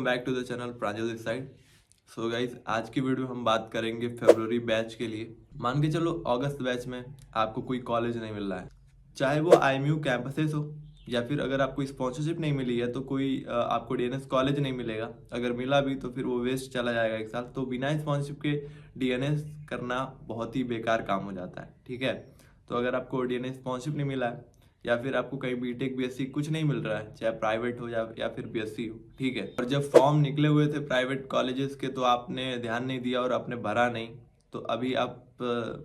Back to the channel Pranjal this side. So guys, आज की video हम बात करेंगे फरवरी बैच के लिए। मान के चलो अगस्त बैच में आपको कोई कॉलेज नहीं मिल रहा है, चाहे वो IMU कैंपसेस हो या फिर अगर आपको स्पॉन्सरशिप नहीं मिली है तो कोई आपको DNS कॉलेज नहीं मिलेगा। अगर मिला भी तो फिर वो वेस्ट चला जाएगा एक साल। तो बिना स्पॉन्सरशिप के DNS करना बहुत ही बेकार काम हो जाता है, ठीक है। तो अगर आपको DNS स्पॉन्सरशिप नहीं मिला है या फिर आपको कहीं BTech BSc कुछ नहीं मिल रहा है, चाहे प्राइवेट हो या फिर BSc हो, ठीक है। और जब फॉर्म निकले हुए थे प्राइवेट कॉलेजेस के तो आपने ध्यान नहीं दिया और आपने भरा नहीं, तो अभी आप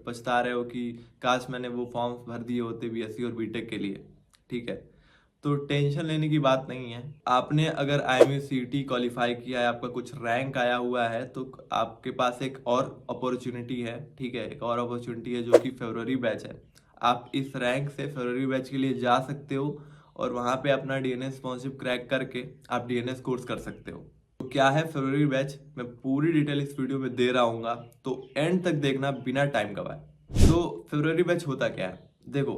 पछता रहे हो कि काश मैंने वो फॉर्म भर दिए होते BSc और BTech के लिए, ठीक है। तो टेंशन लेने की बात नहीं है। आपने अगर IMU CET क्वालिफाई किया है, आपका कुछ रैंक आया हुआ है, तो आपके पास एक और अपॉर्चुनिटी है, ठीक है। एक और अपॉर्चुनिटी है जो कि फरवरी बैच है। आप इस रैंक से फरवरी बैच के लिए जा सकते हो और वहाँ पे अपना DNS स्पॉन्सरशिप क्रैक करके आप DNS कोर्स कर सकते हो। तो क्या है फरवरी बैच, मैं पूरी डिटेल इस वीडियो में दे रहा हूँ, तो एंड तक देखना बिना टाइम गवाए। तो फरवरी बैच होता क्या है, देखो,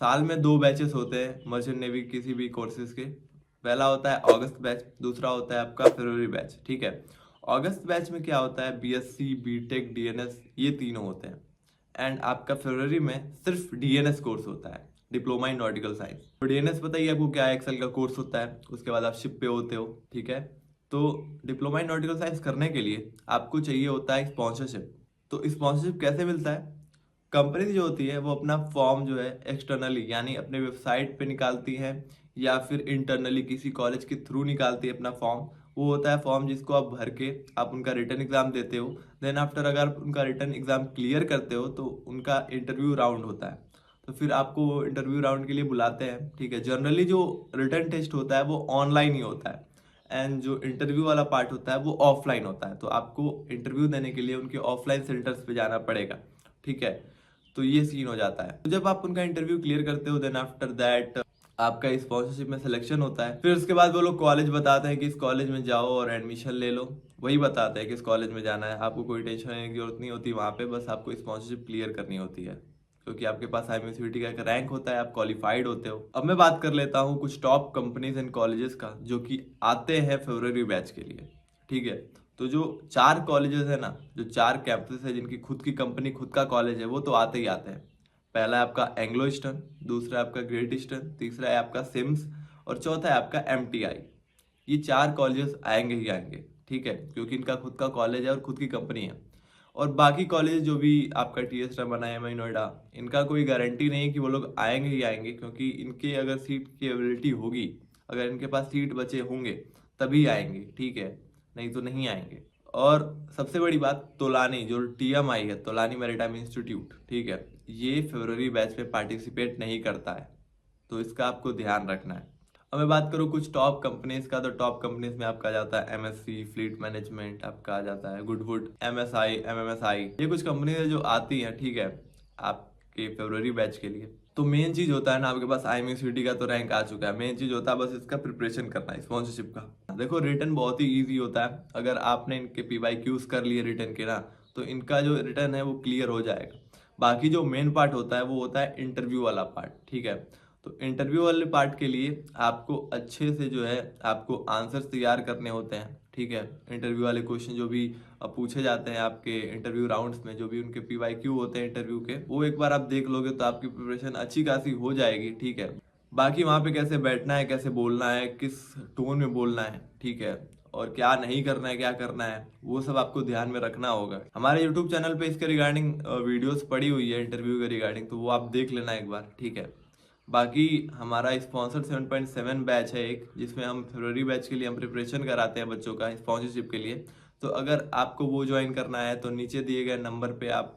साल में 2 बैचेस होते हैं मर्चेंट नेवी किसी भी कोर्सेज के। पहला होता है अगस्त बैच, दूसरा होता है आपका फरवरी बैच, ठीक है। अगस्त बैच में क्या होता है, BSc BTech DNS ये तीनों होते हैं। एंड आपका फरवरी में सिर्फ DNS कोर्स होता है, डिप्लोमा इन नॉटिकल साइंस। तो DNS पता ही है आपको क्या है, एक साल का कोर्स होता है, उसके बाद आप शिप पे होते हो, ठीक है। तो डिप्लोमा इन नॉटिकल साइंस करने के लिए आपको चाहिए होता है स्पॉन्सरशिप। तो स्पॉन्सरशिप कैसे मिलता है, कंपनी जो होती है वो अपना फॉर्म जो है एक्सटर्नली यानी अपने वेबसाइट पे निकालती है या फिर इंटरनली किसी कॉलेज के थ्रू निकालती है अपना फॉर्म। वो होता है फॉर्म जिसको आप भर के आप उनका रिटर्न एग्जाम देते हो। देन आफ्टर अगर आप उनका रिटर्न एग्जाम क्लियर करते हो तो उनका इंटरव्यू राउंड होता है। तो फिर आपको इंटरव्यू राउंड के लिए बुलाते हैं, ठीक है। जनरली जो रिटर्न टेस्ट होता है वो ऑनलाइन ही होता है एंड जो इंटरव्यू वाला पार्ट होता है वो ऑफलाइन होता है। तो आपको इंटरव्यू देने के लिए उनके ऑफलाइन सेंटर्स पे जाना पड़ेगा, ठीक है। तो ये सीन हो जाता है। तो जब आप उनका इंटरव्यू क्लियर करते हो देन आफ्टर दैट आपका स्पॉन्सरशिप में सिलेक्शन होता है। फिर उसके बाद वो लोग कॉलेज बताते हैं कि इस कॉलेज में जाओ और एडमिशन ले लो। वही बताते हैं कि इस कॉलेज में जाना है, आपको कोई टेंशन लेने की जरूरत नहीं होती वहाँ पे, बस आपको स्पॉन्सरशिप क्लियर करनी होती है क्योंकि आपके पास IMU CET का एक रैंक होता है, आप क्वालिफाइड होते हो। अब मैं बात कर लेता हूँ कुछ टॉप कंपनीज एंड कॉलेजेस का जो कि आते हैं फरवरी बैच के लिए, ठीक है। तो जो 4 कॉलेजेस है ना, जो 4 कैंपस है जिनकी खुद की कंपनी खुद का कॉलेज है, वो तो आते ही आते हैं। पहला है आपका एंग्लो ईस्टर्न, दूसरा है आपका ग्रेट ईस्टर्न, तीसरा है आपका सिम्स और चौथा है आपका MTI। ये 4 कॉलेजेस आएंगे ही आएंगे, ठीक है, क्योंकि इनका खुद का कॉलेज है और खुद की कंपनी है। और बाकी कॉलेज जो भी आपका TS रमन है, MI नोएडा, इनका कोई गारंटी नहीं है कि वो लोग आएंगे ही आएंगे, क्योंकि इनके अगर सीट की अवेलेबिलिटी होगी, अगर इनके पास सीट बचे होंगे तभी आएंगे, ठीक है, नहीं तो नहीं आएंगे। और सबसे बड़ी बात, तोलानी जो TMI है, तोलानी मैरीटाइम इंस्टीट्यूट, ठीक है, ये फरवरी बैच में पार्टिसिपेट नहीं करता है, तो इसका आपको ध्यान रखना है। अब मैं बात करूँ कुछ टॉप कंपनीज का, तो टॉप कंपनीज में आपका आ जाता है MSc फ्लीट मैनेजमेंट, आपका आ जाता है गुडवुड, MSI MMSI, ये कुछ कंपनी है जो आती हैं, ठीक है, आपके फरवरी बैच के लिए। तो मेन चीज होता है ना, आपके पास IMU CET का तो रैंक आ चुका है, मेन चीज होता है बस इसका प्रिपरेशन करना है स्पॉन्सरशिप का। देखो, रिटर्न बहुत ही ईजी होता है, अगर आपने इनके PYQs कर लिए रिटर्न के ना, तो इनका जो रिटर्न है वो क्लियर हो जाएगा। बाकी जो मेन पार्ट होता है वो होता है इंटरव्यू वाला पार्ट, ठीक है। तो इंटरव्यू वाले पार्ट के लिए आपको अच्छे से जो है आपको आंसर्स तैयार करने होते हैं, ठीक है। इंटरव्यू वाले क्वेश्चन जो भी पूछे जाते हैं आपके इंटरव्यू राउंड्स में, जो भी उनके PYQ होते हैं इंटरव्यू के, वो एक बार आप देख लोगे तो आपकी प्रिपरेशन अच्छी खासी हो जाएगी, ठीक है। बाकी वहाँ पे कैसे बैठना है, कैसे बोलना है, किस टोन में बोलना है, ठीक है, और क्या नहीं करना है, क्या करना है, वो सब आपको ध्यान में रखना होगा। हमारे YouTube चैनल पे इसके रिगार्डिंग वीडियोस पड़ी हुई है इंटरव्यू के रिगार्डिंग, तो वो आप देख लेना एक बार, ठीक है। बाकी हमारा स्पॉन्सर्ड 7.7 बैच है एक, जिसमें हम फरवरी बैच के लिए हम प्रिपरेशन कराते हैं बच्चों का स्पॉन्सरशिप के लिए। तो अगर आपको वो ज्वाइन करना है तो नीचे दिए गए नंबर पे आप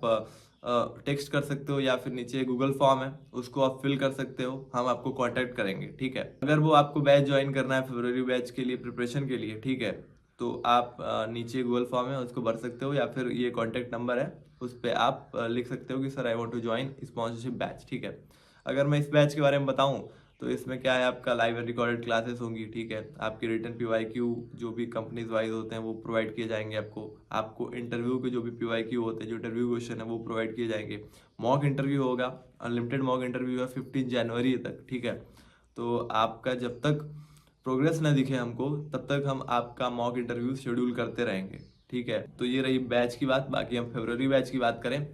टेक्स्ट कर सकते हो या फिर नीचे गूगल फॉर्म है उसको आप फिल कर सकते हो, हम आपको कांटेक्ट करेंगे, ठीक है। अगर वो आपको बैच ज्वाइन करना है फरवरी बैच के लिए प्रिपरेशन के लिए, ठीक है, तो आप नीचे गूगल फॉर्म है उसको भर सकते हो या फिर ये कॉन्टेक्ट नंबर है उस पर आप लिख सकते हो कि sir I want to join sponsorship batch, ठीक है। अगर मैं इस बैच के बारे में बताऊं तो इसमें क्या है, आपका लाइव एंड रिकॉर्डेड क्लासेस होंगी, ठीक है। आपके रिटर्न PYQ जो भी कंपनीज वाइज होते हैं वो प्रोवाइड किए जाएंगे आपको। आपको इंटरव्यू के जो भी PYQ होते हैं, जो इंटरव्यू क्वेश्चन है वो प्रोवाइड किए जाएंगे। मॉक इंटरव्यू होगा, अनलिमिटेड मॉक इंटरव्यू है 15 जनवरी तक, ठीक है। तो आपका जब तक प्रोग्रेस ना दिखे हमको, तब तक हम आपका मॉक इंटरव्यू शेड्यूल करते रहेंगे। ठीक है, तो ये रही बैच की बात। बाकी हम फरवरी बैच की बात करें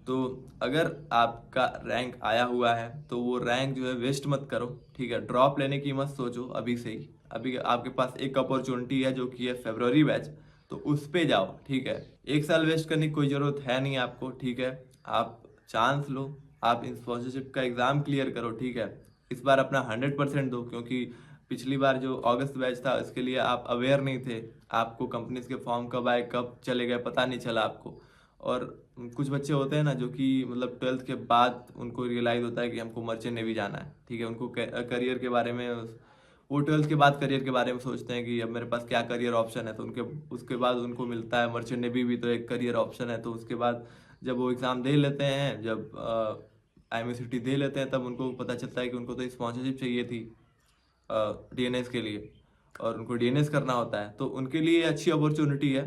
तो अगर आपका रैंक आया हुआ है तो वो रैंक जो है वेस्ट मत करो। ठीक है, ड्रॉप लेने की मत सोचो अभी से ही। अभी आपके पास एक अपॉर्चुनिटी है जो कि है फरवरी बैच, तो उस पे जाओ। ठीक है, एक साल वेस्ट करने की कोई ज़रूरत है नहीं आपको। ठीक है, आप चांस लो, आप स्पॉन्सरशिप का एग्ज़ाम क्लियर करो। ठीक है, इस बार अपना 100% दो, क्योंकि पिछली बार जो अगस्त बैच था इसके लिए आप अवेयर नहीं थे। आपको कंपनीज के फॉर्म कब आए कब चले गए पता नहीं चला आपको। और कुछ बच्चे होते हैं ना जो कि मतलब 12th के बाद उनको रियलाइज़ होता है कि हमको मर्चेंट नेवी जाना है। ठीक है, उनको करियर के बारे में, वो 12th के बाद करियर के बारे में सोचते हैं कि अब मेरे पास क्या करियर ऑप्शन है, तो उनके उसके बाद उनको मिलता है मर्चेंट नेवी भी तो एक करियर ऑप्शन है। तो उसके बाद जब वो एग्ज़ाम दे लेते हैं, जब IMUCT दे लेते हैं, तब उनको पता चलता है कि उनको तो स्पॉन्सरशिप चाहिए थी DNS के लिए, और उनको DNS करना होता है, तो उनके लिए अच्छी अपॉर्चुनिटी है।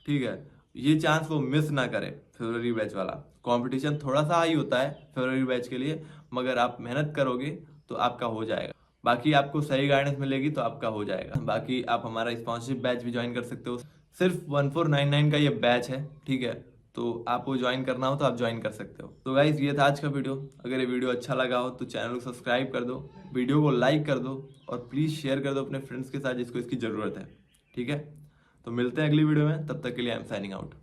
ठीक है, ये चांस वो मिस ना करें। फरवरी बैच वाला कंपटीशन थोड़ा सा हाई होता है फरवरी बैच के लिए, मगर आप मेहनत करोगे तो आपका हो जाएगा। बाकी आपको सही गाइडेंस मिलेगी तो आपका हो जाएगा। बाकी आप हमारा स्पॉन्सरशिप बैच भी ज्वाइन कर सकते हो। सिर्फ 1499 का ये बैच है। ठीक है, तो आपको ज्वाइन करना हो तो आप ज्वाइन कर सकते हो। तो गाइज ये था आज का वीडियो। अगर ये वीडियो अच्छा लगा हो तो चैनल को सब्सक्राइब कर दो, वीडियो को लाइक कर दो, और प्लीज़ शेयर कर दो अपने फ्रेंड्स के साथ जिसको इसकी ज़रूरत है। ठीक है, तो मिलते हैं अगली वीडियो में, तब तक के लिए आई एम साइनिंग आउट।